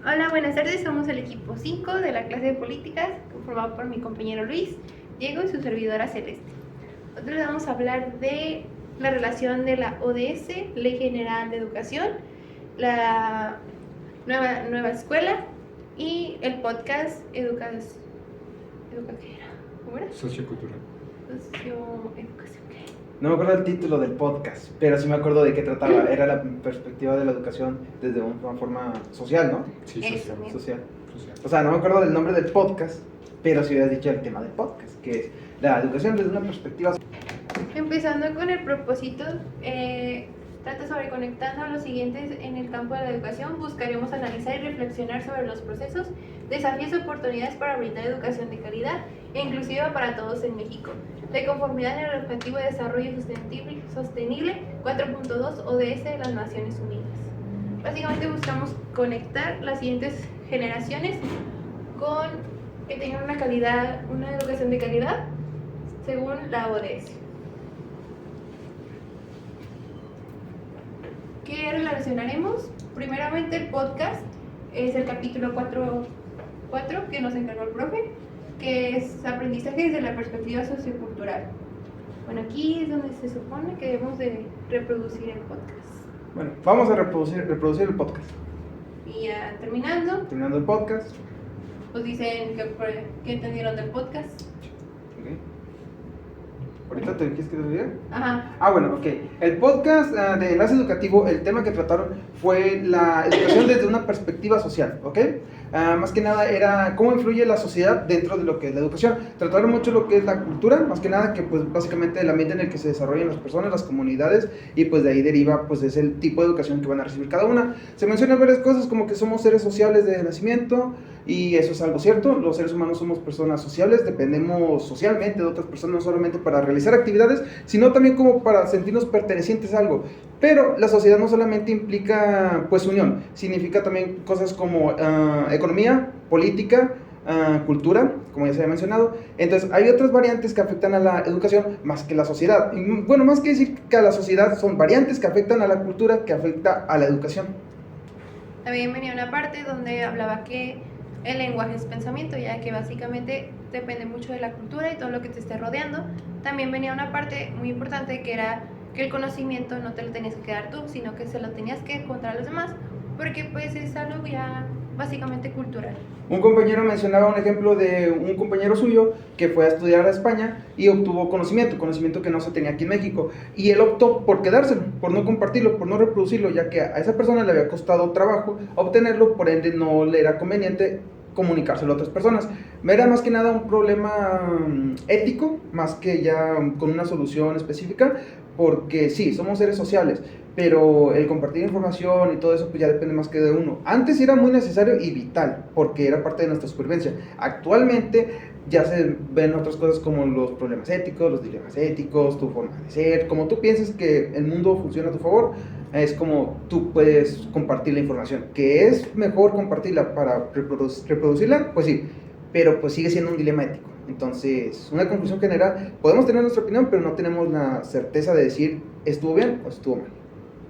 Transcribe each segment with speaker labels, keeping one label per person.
Speaker 1: Hola, buenas tardes. Somos el equipo 5 de la clase de políticas, conformado por mi compañero Luis, Diego y su servidora Celeste. Nosotros vamos a hablar de la relación de la ODS, Ley General de Educación, la nueva escuela y el podcast Educación. ¿Cómo era?
Speaker 2: Sociocultural.
Speaker 1: Socioeducación.
Speaker 3: No me acuerdo el título del podcast, pero sí me acuerdo de qué trataba. Era la perspectiva de la educación desde una forma social, ¿no?
Speaker 2: Sí,
Speaker 1: Eso,
Speaker 2: social.
Speaker 3: Social.
Speaker 2: Social.
Speaker 3: O sea, no me acuerdo del nombre del podcast, pero sí hubieras dicho el tema del podcast, que es la educación desde una perspectiva social.
Speaker 1: Empezando con el propósito, trata sobre conectando a los siguientes en el campo de la educación. Buscaremos analizar y reflexionar sobre los procesos, desafíos y oportunidades para brindar educación de calidad e inclusiva para todos en México, de conformidad en el Objetivo de Desarrollo Sostenible 4.2 ODS de las Naciones Unidas. Básicamente buscamos conectar las siguientes generaciones con que tengan una educación de calidad según la ODS. ¿Qué relacionaremos? Primeramente el podcast es el capítulo 4 que nos encargó el profe, que es aprendizaje desde la perspectiva sociocultural. Bueno, aquí es donde se supone que debemos de reproducir el podcast.
Speaker 3: Bueno, vamos a reproducir el podcast.
Speaker 1: Y ya terminando
Speaker 3: El podcast.
Speaker 1: pues dicen que entendieron del podcast.
Speaker 3: Okay. ¿Ahorita te quieres que te diga?
Speaker 1: Ajá.
Speaker 3: Bueno, ok. El podcast de Enlace Educativo, el tema que trataron fue la educación desde una perspectiva social, ¿ok? Más que nada era cómo influye la sociedad dentro de lo que es la educación. Trataron mucho lo que es la cultura, más que nada que pues básicamente el ambiente en el que se desarrollan las personas, las comunidades, y pues de ahí deriva pues es el tipo de educación que van a recibir cada una. Se mencionan varias cosas como que somos seres sociales de nacimiento, y eso es algo cierto. Los seres humanos somos personas sociables, dependemos socialmente de otras personas, no solamente para realizar actividades, sino también como para sentirnos pertenecientes a algo. Pero la sociedad no solamente implica pues unión, significa también cosas como economía, política, cultura, como ya se había mencionado. Entonces hay otras variantes que afectan a la educación más que la sociedad. Y, bueno, más que decir que a la sociedad, son variantes que afectan a la cultura, que afecta a la educación.
Speaker 1: También venía una parte donde hablaba que el lenguaje es pensamiento, ya que básicamente depende mucho de la cultura y todo lo que te esté rodeando. También venía una parte muy importante que era que el conocimiento no te lo tenías que quedar tú, sino que se lo tenías que contar a los demás, porque pues es algo ya básicamente cultural.
Speaker 3: Un compañero mencionaba un ejemplo de un compañero suyo que fue a estudiar a España y obtuvo conocimiento que no se tenía aquí en México, y él optó por quedárselo, por no compartirlo, por no reproducirlo, ya que a esa persona le había costado trabajo obtenerlo, por ende no le era conveniente comunicárselo a otras personas. Era más que nada un problema ético, más que ya con una solución específica, porque sí, somos seres sociales, pero el compartir información y todo eso pues ya depende más que de uno. Antes era muy necesario y vital, porque era parte de nuestra supervivencia. Actualmente ya se ven otras cosas como los problemas éticos, los dilemas éticos, tu forma de ser, como tú pienses que el mundo funciona a tu favor, es como tú puedes compartir la información. ¿Que es mejor compartirla para reproducirla? Pues sí, pero pues sigue siendo un dilema ético. Entonces, una conclusión general, podemos tener nuestra opinión, pero no tenemos la certeza de decir estuvo bien o estuvo mal.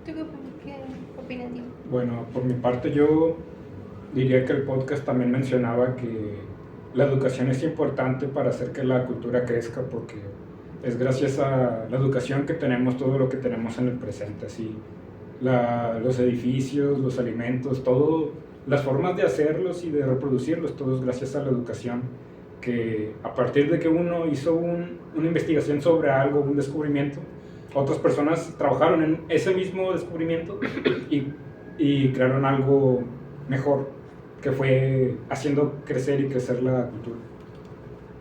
Speaker 1: ¿Tú qué opinas, Diego?
Speaker 2: Bueno, por mi parte yo diría que el podcast también mencionaba que la educación es importante para hacer que la cultura crezca, porque es gracias a la educación que tenemos todo lo que tenemos en el presente, así los edificios, los alimentos, todo, las formas de hacerlos y de reproducirlos, todo es gracias a la educación, que a partir de que uno hizo una investigación sobre algo, un descubrimiento, otras personas trabajaron en ese mismo descubrimiento y crearon algo mejor, que fue haciendo crecer y crecer la cultura.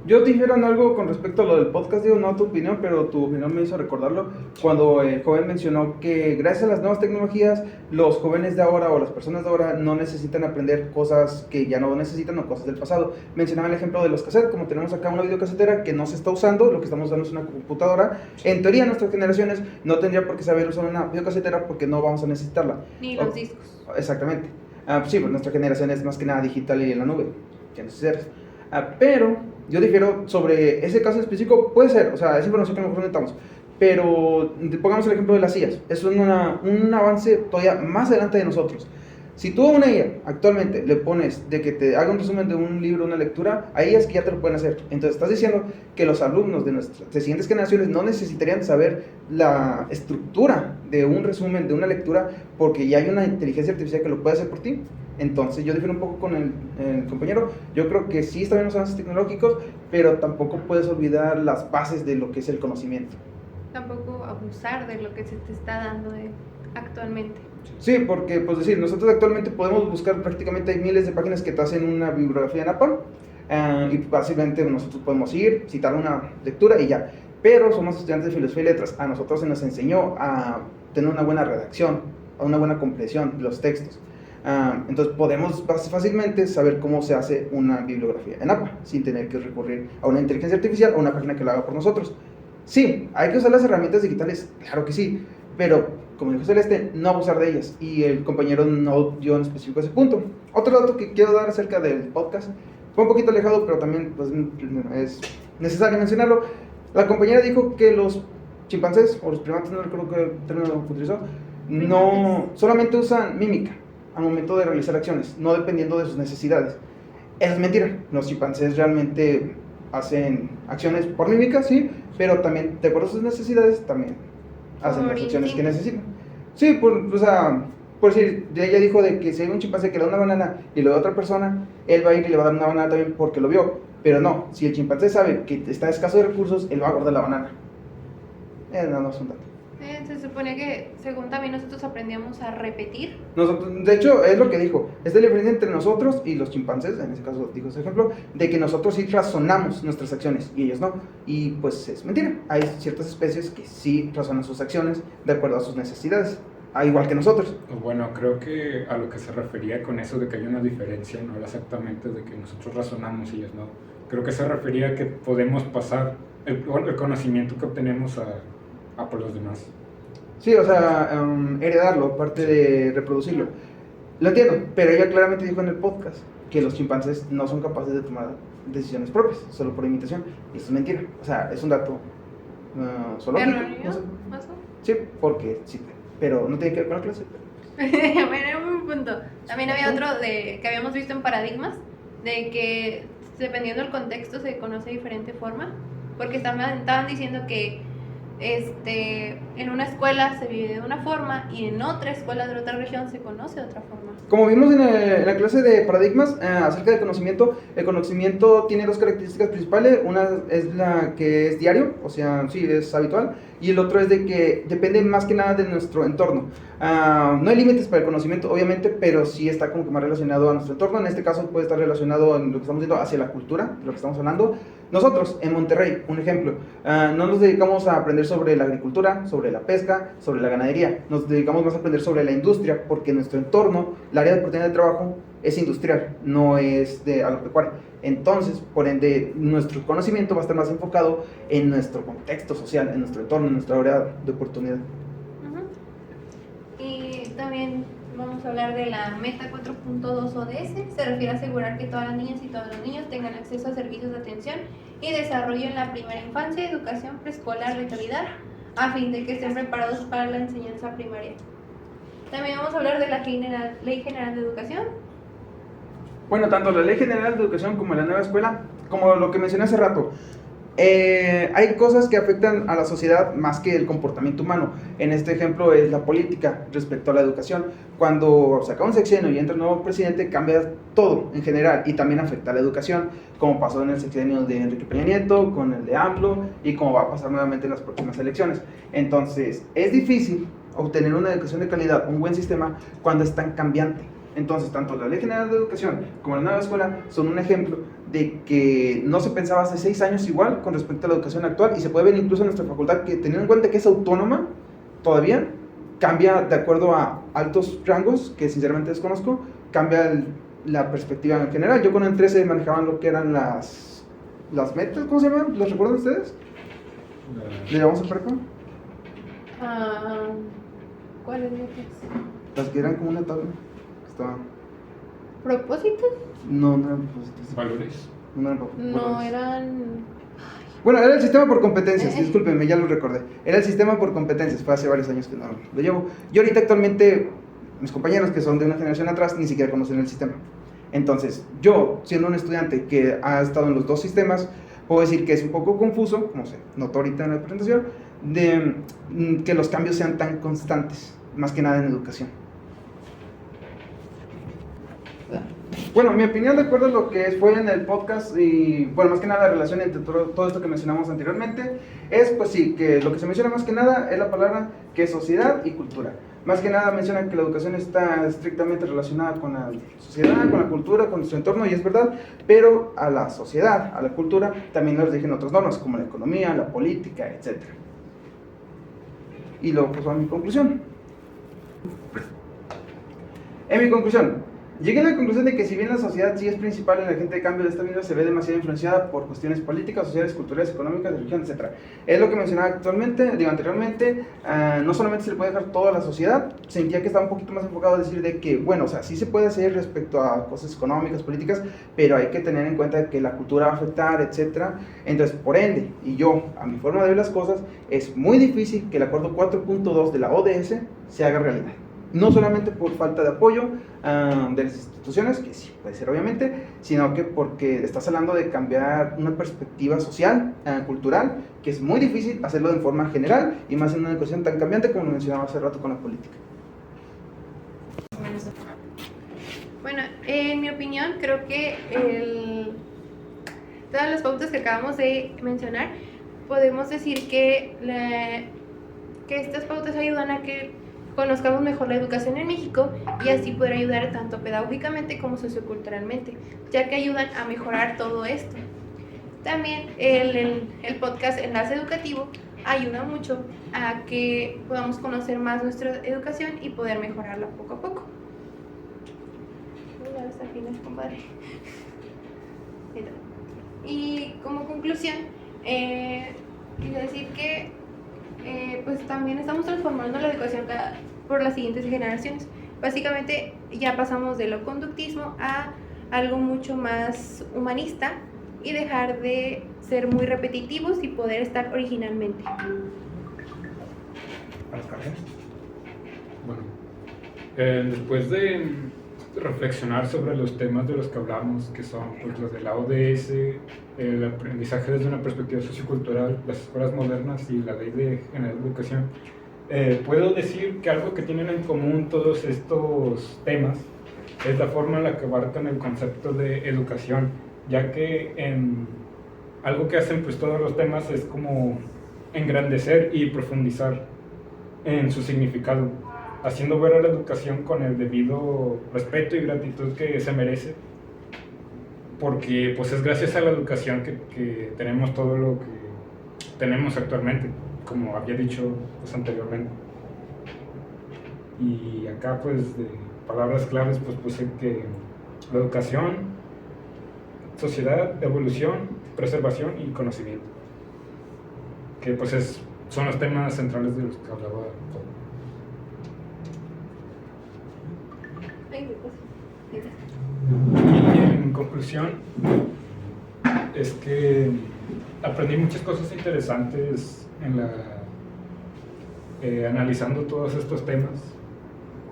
Speaker 3: Yo dijeron algo con respecto a lo del podcast, digo, no tu opinión, pero tu opinión me hizo recordarlo, cuando el joven mencionó que gracias a las nuevas tecnologías, los jóvenes de ahora o las personas de ahora no necesitan aprender cosas que ya no necesitan o cosas del pasado. Mencionaba el ejemplo de los cassettes, como tenemos acá una videocasetera que no se está usando, lo que estamos usando es una computadora. En teoría, nuestras generaciones no tendrían por qué saber usar una videocasetera porque no vamos a necesitarla.
Speaker 1: Ni los discos.
Speaker 3: Exactamente. Sí, pues nuestra generación es más que nada digital y en la nube, ya no sé. Pero yo difiero sobre ese caso específico, puede ser, o sea, es información que a lo mejor necesitamos, pero pongamos el ejemplo de las sillas, es un avance todavía más adelante de nosotros. Si tú a una IA actualmente le pones de que te haga un resumen de un libro, una lectura, hay IAs que ya te lo pueden hacer. Entonces estás diciendo que los alumnos de siguientes generaciones no necesitarían saber la estructura de un resumen, de una lectura, porque ya hay una inteligencia artificial que lo puede hacer por ti. Entonces yo difiero un poco con el compañero. Yo creo que sí está bien los avances tecnológicos, pero tampoco puedes olvidar las bases de lo que es el conocimiento.
Speaker 1: Tampoco abusar de lo que se te está dando actualmente.
Speaker 3: Sí, porque, pues decir, nosotros actualmente podemos buscar, prácticamente hay miles de páginas que te hacen una bibliografía en APA, y básicamente nosotros podemos ir, citar una lectura y ya. Pero somos estudiantes de filosofía y letras, a nosotros se nos enseñó a tener una buena redacción, a una buena comprensión de los textos. Entonces podemos fácilmente saber cómo se hace una bibliografía en APA, sin tener que recurrir a una inteligencia artificial o una página que lo haga por nosotros. Sí, hay que usar las herramientas digitales, claro que sí, pero como dijo Celeste, no abusar de ellas, y el compañero no dio en específico ese punto. Otro dato que quiero dar acerca del podcast, fue un poquito alejado, pero también pues, es necesario mencionarlo. La compañera dijo que los chimpancés, o los primates, no recuerdo qué término utilizó, no solamente usan mímica al momento de realizar acciones, no dependiendo de sus necesidades. Eso es mentira, los chimpancés realmente hacen acciones por mímica, sí, pero también de acuerdo a sus necesidades, también hacen las acciones que necesitan. Sí, o sea, por decir, ella dijo de que si hay un chimpancé que le da una banana y lo ve a otra persona, él va a ir y le va a dar una banana también porque lo vio. Pero no, si el chimpancé sabe que está escaso de recursos, él va a guardar la banana. No es un dato.
Speaker 1: Se supone que, según también nosotros aprendíamos a repetir.
Speaker 3: Nosotros, de hecho, es lo que dijo. Es la diferencia entre nosotros y los chimpancés, en ese caso dijo ese ejemplo, de que nosotros sí razonamos nuestras acciones y ellos no. Y pues es mentira. Hay ciertas especies que sí razonan sus acciones de acuerdo a sus necesidades, igual que nosotros.
Speaker 2: Bueno, creo que a lo que se refería con eso de que hay una diferencia no era exactamente de que nosotros razonamos y ellos no. Creo que se refería a que podemos pasar el conocimiento que obtenemos a por los demás.
Speaker 3: Sí, o sea, heredarlo, aparte de reproducirlo. Lo entiendo, pero ella claramente dijo en el podcast que los chimpancés no son capaces de tomar decisiones propias, solo por imitación. Y eso es mentira. O sea, es un dato zoológico. No sé. Sí, porque sí, pero no tiene que ver con la clase.
Speaker 1: Bueno, un punto. También había otro que habíamos visto en Paradigmas, de que dependiendo del contexto se conoce de diferente forma, porque estaban diciendo que en una escuela se vive de una forma y en otra escuela de otra región se conoce de otra forma.
Speaker 3: Como vimos en la clase de paradigmas acerca del conocimiento, el conocimiento tiene dos características principales. Una es la que es diario, o sea, sí, es habitual, y el otro es de que depende más que nada de nuestro entorno. No hay límites para el conocimiento, obviamente, pero sí está como que más relacionado a nuestro entorno. En este caso puede estar relacionado en lo que estamos diciendo hacia la cultura, de lo que estamos hablando. Nosotros, en Monterrey, un ejemplo, no nos dedicamos a aprender sobre la agricultura, sobre la pesca, sobre la ganadería. Nos dedicamos más a aprender sobre la industria, porque nuestro entorno, el área de oportunidad de trabajo, es industrial, no es de agropecuaria. Entonces, por ende, nuestro conocimiento va a estar más enfocado en nuestro contexto social, en nuestro entorno, en nuestra área de oportunidad.
Speaker 1: Y también vamos a hablar de la Meta 4.2 ODS. Se refiere a asegurar que todas las niñas y todos los niños tengan acceso a servicios de atención y desarrollo en la primera infancia y educación preescolar de calidad, a fin de que estén preparados para la enseñanza primaria. También vamos a hablar de la Ley General de Educación.
Speaker 3: Bueno, tanto la Ley General de Educación como la nueva escuela, como lo que mencioné hace rato, hay cosas que afectan a la sociedad más que el comportamiento humano. En este ejemplo es la política respecto a la educación. Cuando se acaba un sexenio y entra un nuevo presidente, cambia todo en general y también afecta a la educación, como pasó en el sexenio de Enrique Peña Nieto, con el de AMLO y como va a pasar nuevamente en las próximas elecciones. Entonces, es difícil obtener una educación de calidad, un buen sistema, cuando es tan cambiante. Entonces, tanto la Ley General de Educación como la nueva escuela son un ejemplo de que no se pensaba hace 6 años igual con respecto a la educación actual, y se puede ver incluso en nuestra facultad que, teniendo en cuenta que es autónoma, todavía cambia de acuerdo a altos rangos, que sinceramente desconozco, cambia la perspectiva en general. Yo con el 13 manejaban lo que eran las metas, ¿cómo se llaman? ¿Los recuerdan ustedes? ¿Le llamamos a prepa?
Speaker 1: ¿Cuáles metas?
Speaker 3: Las que eran como una tabla.
Speaker 1: ¿Propósitos?
Speaker 3: No eran propósitos.
Speaker 2: ¿Valores?
Speaker 3: No eran propósitos.
Speaker 1: No, eran...
Speaker 3: Bueno, era el sistema por competencias, discúlpenme, ya lo recordé. Era el sistema por competencias, fue hace varios años que no lo llevo. Yo ahorita actualmente mis compañeros que son de una generación atrás ni siquiera conocen el sistema. Entonces, yo, siendo un estudiante que ha estado en los dos sistemas, puedo decir que es un poco confuso, como se notó ahorita en la presentación, de que los cambios sean tan constantes, más que nada en educación. Bueno, mi opinión, de acuerdo a lo que fue en el podcast, y bueno, más que nada la relación entre todo esto que mencionamos anteriormente, es pues sí, que lo que se menciona más que nada es la palabra que es sociedad y cultura. Más que nada mencionan que la educación está estrictamente relacionada con la sociedad, con la cultura, con nuestro entorno, y es verdad, pero a la sociedad, a la cultura, también nos rigen otras normas, como la economía, la política, etc. Y luego pues va mi conclusión. En mi conclusión, llegué a la conclusión de que si bien la sociedad sí es principal en el agente de cambio de esta vida, se ve demasiado influenciada por cuestiones políticas, sociales, culturales, económicas, de religión, etc. Es lo que mencionaba anteriormente, no solamente se le puede dejar todo a la sociedad, sentía que estaba un poquito más enfocado a decir de que, bueno, o sea, sí se puede hacer respecto a cosas económicas, políticas, pero hay que tener en cuenta que la cultura va a afectar, etc. Entonces, por ende, y yo, a mi forma de ver las cosas, es muy difícil que el acuerdo 4.2 de la ODS se haga realidad. No solamente por falta de apoyo de las instituciones, que sí puede ser obviamente, sino que porque estás hablando de cambiar una perspectiva social, cultural, que es muy difícil hacerlo de forma general, y más en una educación tan cambiante como lo mencionaba hace rato con la política.
Speaker 1: Bueno, en mi opinión, creo que todas las pautas que acabamos de mencionar, podemos decir que estas pautas ayudan a que conozcamos mejor la educación en México y así poder ayudar tanto pedagógicamente como socioculturalmente, ya que ayudan a mejorar todo esto. También el podcast Enlace Educativo ayuda mucho a que podamos conocer más nuestra educación y poder mejorarla poco a poco. Hasta el final, compadre. Y como conclusión, quiero decir que pues también estamos transformando la educación por las siguientes generaciones. Básicamente ya pasamos de lo conductismo a algo mucho más humanista y dejar de ser muy repetitivos y poder estar originalmente.
Speaker 2: Bueno, después de reflexionar sobre los temas de los que hablamos, que son pues, los de la ODS, el aprendizaje desde una perspectiva sociocultural, las escuelas modernas y la ley de general de educación, puedo decir que algo que tienen en común todos estos temas es la forma en la que abarcan el concepto de educación, ya que algo que hacen pues todos los temas es como engrandecer y profundizar en su significado, haciendo ver a la educación con el debido respeto y gratitud que se merece, porque pues es gracias a la educación que tenemos todo lo que tenemos actualmente, como había dicho pues anteriormente. Y acá pues de palabras claves pues puse que la educación, sociedad, evolución, preservación y conocimiento, que pues son los temas centrales de los que hablaba todo. Y en conclusión, es que aprendí muchas cosas interesantes analizando todos estos temas,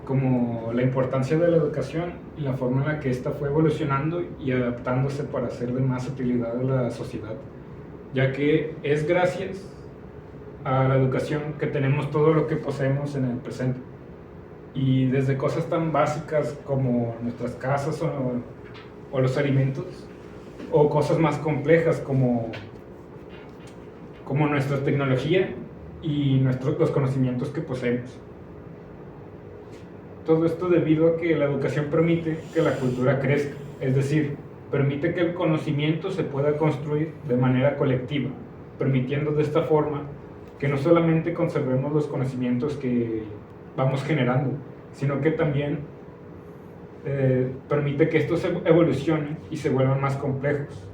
Speaker 2: como la importancia de la educación y la forma en la que ésta fue evolucionando y adaptándose para ser de más utilidad a la sociedad, ya que es gracias a la educación que tenemos todo lo que poseemos en el presente. Y desde cosas tan básicas como nuestras casas o los alimentos, o cosas más complejas como nuestra tecnología y los conocimientos que poseemos. Todo esto debido a que la educación permite que la cultura crezca, es decir, permite que el conocimiento se pueda construir de manera colectiva, permitiendo de esta forma que no solamente conservemos los conocimientos que vamos generando, sino que también permite que estos evolucionen y se vuelvan más complejos,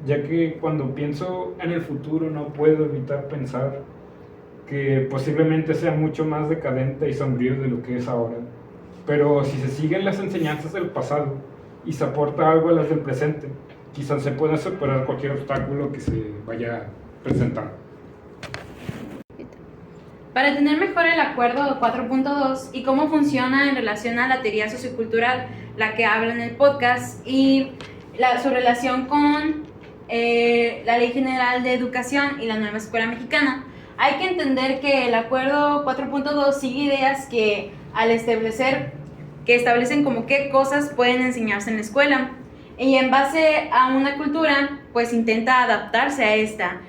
Speaker 2: ya que cuando pienso en el futuro no puedo evitar pensar que posiblemente sea mucho más decadente y sombrío de lo que es ahora, pero si se siguen las enseñanzas del pasado y se aporta algo a las del presente, quizás se pueda superar cualquier obstáculo que se vaya presentando.
Speaker 4: Para entender mejor el acuerdo 4.2 y cómo funciona en relación a la teoría sociocultural, la que habla en el podcast, y su relación con la Ley General de Educación y la nueva Escuela Mexicana, hay que entender que el acuerdo 4.2 sigue ideas que establecen como qué cosas pueden enseñarse en la escuela, y en base a una cultura pues intenta adaptarse a esta.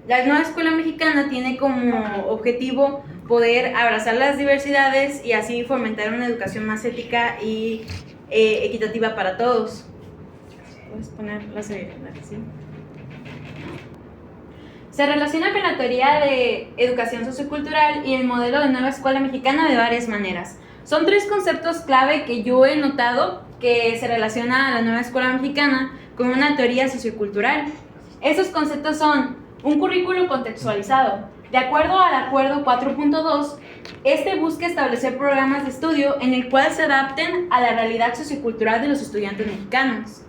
Speaker 4: La nueva Escuela Mexicana tiene como objetivo poder abrazar las diversidades y así fomentar una educación más ética y equitativa para todos. ¿Puedes poner la serie? ¿Sí? Se relaciona con la teoría de educación sociocultural y el modelo de nueva Escuela Mexicana de varias maneras. Son 3 conceptos clave que yo he notado que se relaciona a la nueva Escuela Mexicana con una teoría sociocultural. Esos conceptos son un currículo contextualizado. De acuerdo al acuerdo 4.2, este busca establecer programas de estudio en el cual se adapten a la realidad sociocultural de los estudiantes mexicanos.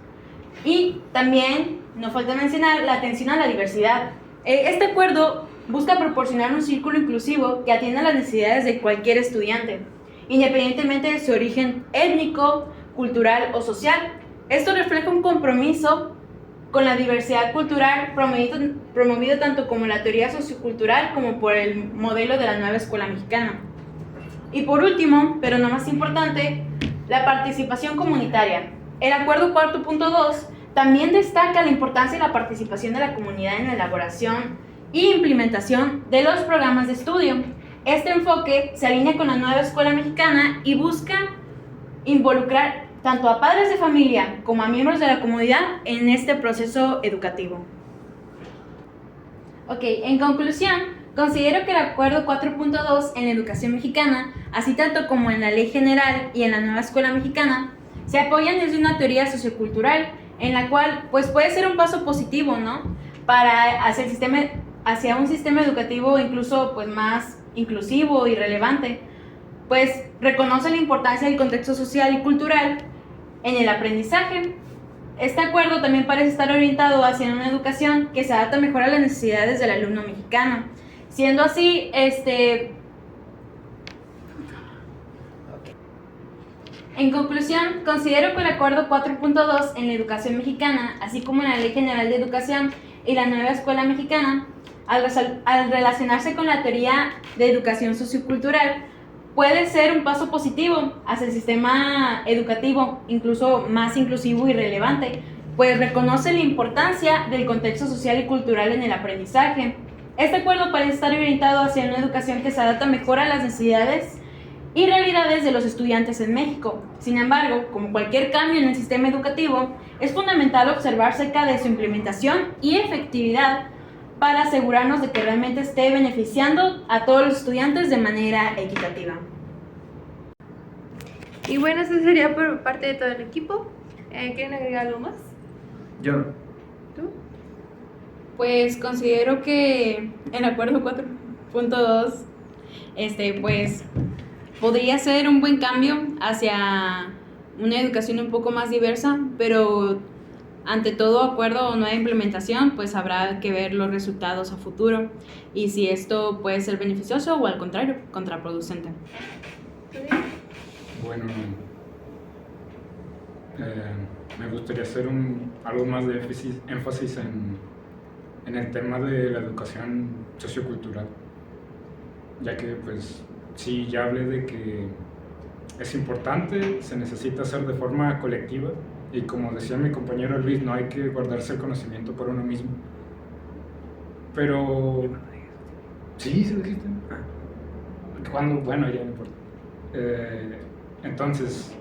Speaker 4: Y también, no falta mencionar, la atención a la diversidad. Este acuerdo busca proporcionar un círculo inclusivo que atienda las necesidades de cualquier estudiante, independientemente de su origen étnico, cultural o social. Esto refleja un compromiso con la diversidad cultural promovido tanto como la teoría sociocultural como por el modelo de la nueva Escuela Mexicana. Y por último, pero no más importante, la participación comunitaria. El acuerdo 4.2 también destaca la importancia de la participación de la comunidad en la elaboración y implementación de los programas de estudio. Este enfoque se alinea con la nueva Escuela Mexicana y busca involucrar tanto a padres de familia como a miembros de la comunidad en este proceso educativo. Ok, en conclusión, considero que el Acuerdo 4.2 en la educación mexicana, así tanto como en la Ley General y en la nueva Escuela Mexicana, se apoyan desde una teoría sociocultural en la cual pues, puede ser un paso positivo, ¿no? Hacia un sistema educativo incluso pues, más inclusivo y relevante, pues reconoce la importancia del contexto social y cultural en el aprendizaje. Este acuerdo también parece estar orientado hacia una educación que se adapta mejor a las necesidades del alumno mexicano. Siendo así, En conclusión, considero que el Acuerdo 4.2 en la educación mexicana, así como en la Ley General de Educación y la nueva Escuela Mexicana, al relacionarse con la teoría de educación sociocultural, puede ser un paso positivo hacia el sistema educativo, incluso más inclusivo y relevante, pues reconoce la importancia del contexto social y cultural en el aprendizaje. Este acuerdo parece estar orientado hacia una educación que se adapta mejor a las necesidades y realidades de los estudiantes en México. Sin embargo, como cualquier cambio en el sistema educativo, es fundamental observar acerca de su implementación y efectividad para asegurarnos de que realmente esté beneficiando a todos los estudiantes de manera equitativa.
Speaker 1: Y bueno, eso sería por parte de todo el equipo. ¿Quieren agregar algo más?
Speaker 3: Yo no.
Speaker 1: ¿Tú?
Speaker 4: Pues considero que el acuerdo 4.2 pues podría ser un buen cambio hacia una educación un poco más diversa, pero ante todo acuerdo o nueva implementación, pues habrá que ver los resultados a futuro y si esto puede ser beneficioso o al contrario, contraproducente.
Speaker 2: Bueno, me gustaría hacer algo más de énfasis en el tema de la educación sociocultural, ya que pues sí, ya hablé de que es importante, se necesita hacer de forma colectiva y como decía mi compañero Luis, no hay que guardarse el conocimiento por uno mismo. Pero... ¿Sí? ¿Se lo dijiste? ¿Cuándo? Bueno, ya no importa. Entonces,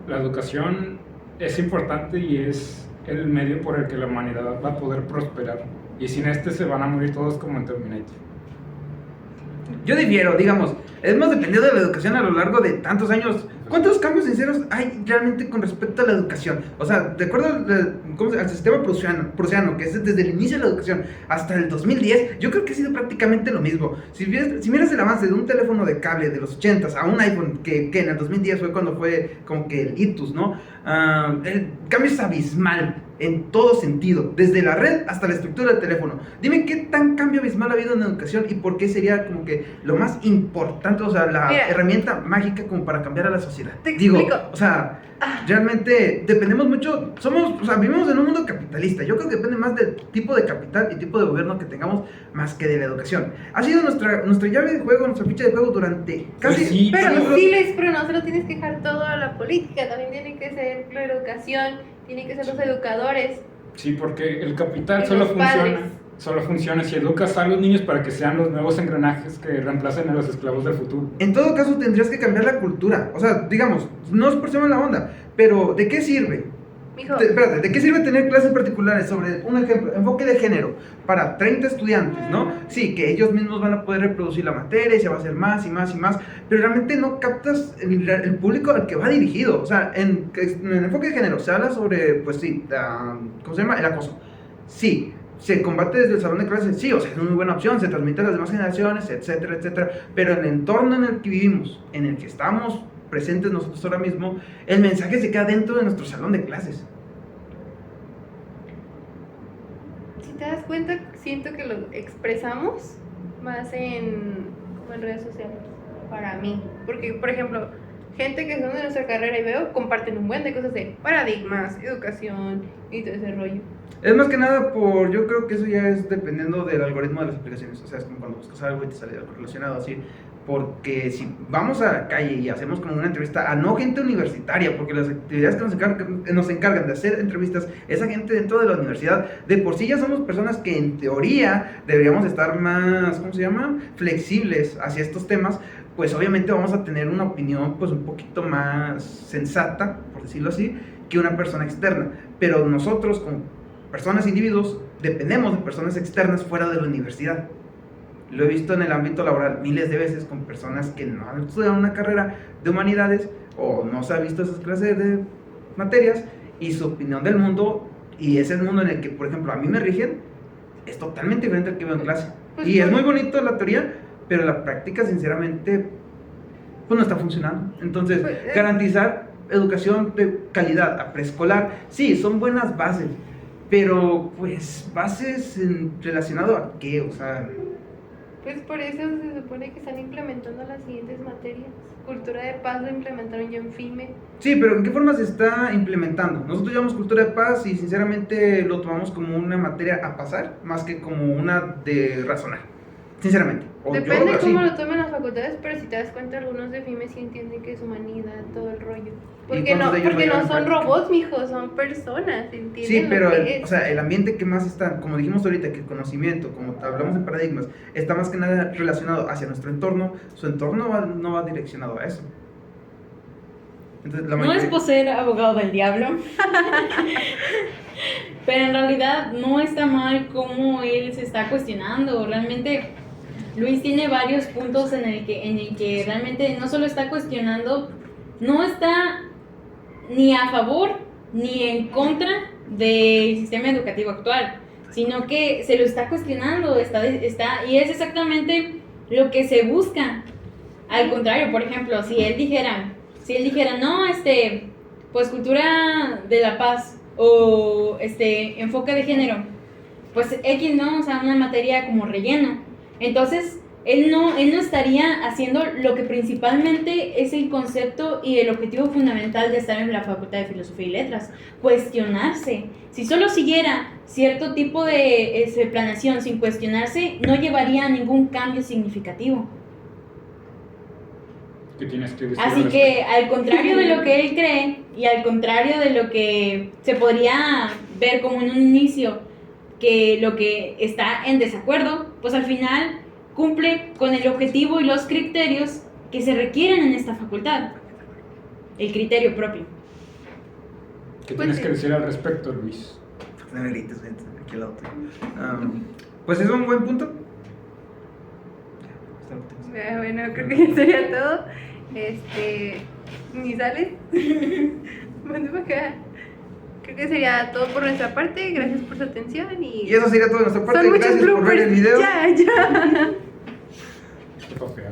Speaker 2: la educación es importante y es el medio por el que la humanidad va a poder prosperar. Y sin se van a morir todos como en Terminator.
Speaker 3: Yo difiero, digamos, hemos dependido de la educación a lo largo de tantos años. ¿Cuántos cambios sinceros hay realmente con respecto a la educación? O sea, de acuerdo al sistema prusiano, que es desde el inicio de la educación hasta el 2010, yo creo que ha sido prácticamente lo mismo. Si miras el avance de un teléfono de cable de los 80s a un iPhone, que en el 2010 fue cuando fue como que el hitus, ¿no? El cambio es abismal. en todo sentido, desde la red hasta la estructura del teléfono. Dime qué tan cambio abismal ha habido en la educación y por qué sería como que lo más importante, o sea, la herramienta mágica como para cambiar a la sociedad.
Speaker 1: Te explico.
Speaker 3: O sea, realmente dependemos mucho, vivimos en un mundo capitalista. Yo creo que depende más del tipo de capital y tipo de gobierno que tengamos más que de la educación. Ha sido nuestra llave de juego, nuestra ficha de juego durante casi...
Speaker 2: Pues sí,
Speaker 1: pero no se lo tienes que dejar todo a la política, también tiene que ser la educación, tienen que ser los educadores.
Speaker 2: Sí, porque el capital
Speaker 1: Y
Speaker 2: solo
Speaker 1: los padres.
Speaker 2: funciona si educas a los niños para que sean los nuevos engranajes que reemplacen a los esclavos del futuro.
Speaker 3: En todo caso tendrías que cambiar la cultura. O sea, digamos, no es por ser mala onda, pero ¿de qué sirve?
Speaker 1: Mijo,
Speaker 3: ¿De qué sirve tener clases particulares sobre, un ejemplo, enfoque de género para 30 estudiantes, ¿no? Sí, que ellos mismos van a poder reproducir la materia y se va a hacer más y más y más, pero realmente no captas el público al que va dirigido. O sea, en enfoque de género se habla sobre, pues sí, ¿cómo se llama? El acoso. Sí, se combate desde el salón de clases, sí, o sea, es una muy buena opción, se transmite a las demás generaciones, etcétera, etcétera, pero en el entorno en el que vivimos, en el que estamos presentes nosotros ahora mismo, el mensaje se queda dentro de nuestro salón de clases.
Speaker 1: si te das cuenta, siento que lo expresamos más como en redes sociales, para mí. Porque, por ejemplo, gente que son de nuestra carrera y veo, comparten un buen de cosas de paradigmas, educación y todo ese rollo.
Speaker 3: Es más que nada yo creo que eso ya es dependiendo del algoritmo de las aplicaciones. O sea, es como cuando buscas algo y te sale algo relacionado así. Porque si vamos a la calle y hacemos como una entrevista a no gente universitaria, porque las actividades que nos encargan de hacer entrevistas es a gente dentro de la universidad, de por sí ya somos personas que en teoría deberíamos estar más, ¿cómo se llama?, flexibles hacia estos temas, pues obviamente vamos a tener una opinión pues un poquito más sensata, por decirlo así, que una persona externa. Pero nosotros como personas, individuos, dependemos de personas externas fuera de la universidad. Lo he visto en el ámbito laboral miles de veces con personas que no han estudiado una carrera de humanidades o no se han visto esas clases de materias y su opinión del mundo y ese mundo en el que, por ejemplo, a mí me rigen es totalmente diferente al que veo en clase.
Speaker 1: Pues
Speaker 3: Y es muy bonito la teoría, pero la práctica, sinceramente, pues no está funcionando. Entonces,
Speaker 1: Pues,
Speaker 3: garantizar educación de calidad a preescolar, sí, son buenas bases, pero pues bases relacionado a qué, o sea...
Speaker 1: Pues por eso se supone que están implementando las siguientes materias. Cultura de paz lo implementaron ya en FIME.
Speaker 3: Sí, pero ¿en qué forma se está implementando? Nosotros llevamos cultura de paz y sinceramente lo tomamos como una materia a pasar, más que como una de razonar, sinceramente. O yo lo
Speaker 1: Depende
Speaker 3: veo así.
Speaker 1: cómo lo tomen las facultades, pero si te das cuenta, algunos de FIME sí entienden que es humanidad, todo el rollo. Porque no,
Speaker 3: cuántos de ellos
Speaker 1: porque
Speaker 3: lo
Speaker 1: no
Speaker 3: llevan
Speaker 1: son
Speaker 3: en práctica?
Speaker 1: robots, mijo, son personas, ¿entienden?
Speaker 3: Sí, pero
Speaker 1: lo que es?
Speaker 3: o sea, el ambiente que más está, como dijimos ahorita, que el conocimiento, como hablamos de paradigmas, está más que nada relacionado hacia nuestro entorno, su entorno no va direccionado a eso. Entonces,
Speaker 4: No es por ser abogado del diablo, pero en realidad no está mal cómo él se está cuestionando. Realmente Luis tiene varios puntos en el que realmente no solo está cuestionando, no está ni a favor ni en contra del sistema educativo actual, sino que se lo está cuestionando, y es exactamente lo que se busca. Al contrario, por ejemplo, si él dijera, no, pues cultura de la paz o enfoque de género, pues X, no, o sea, una materia como relleno. Entonces, él no estaría haciendo lo que principalmente es el concepto y el objetivo fundamental de estar en la Facultad de Filosofía y Letras, cuestionarse. Si solo siguiera cierto tipo de planeación sin cuestionarse, no llevaría a ningún cambio significativo.
Speaker 2: ¿Qué tienes que decir
Speaker 4: Así que, al contrario de lo que él cree y al contrario de lo que se podría ver como en un inicio, que lo que está en desacuerdo, pues al final cumple con el objetivo y los criterios que se requieren en esta facultad. El criterio propio.
Speaker 2: ¿Qué
Speaker 1: Pues
Speaker 2: tienes
Speaker 1: sí.
Speaker 2: que decir al respecto, Luis?
Speaker 3: No me grites, vente, aquí al lado tuyo. Pues es un buen punto.
Speaker 1: Bueno, creo que ya sería todo. Ni sales. Bueno, acá. Creo que sería todo por nuestra parte. Gracias por su atención y
Speaker 3: Y eso sería todo de nuestra parte.
Speaker 1: son muchos
Speaker 3: Gracias por ver el
Speaker 1: bloopers.
Speaker 3: video.
Speaker 1: Ya.
Speaker 2: Qué feo.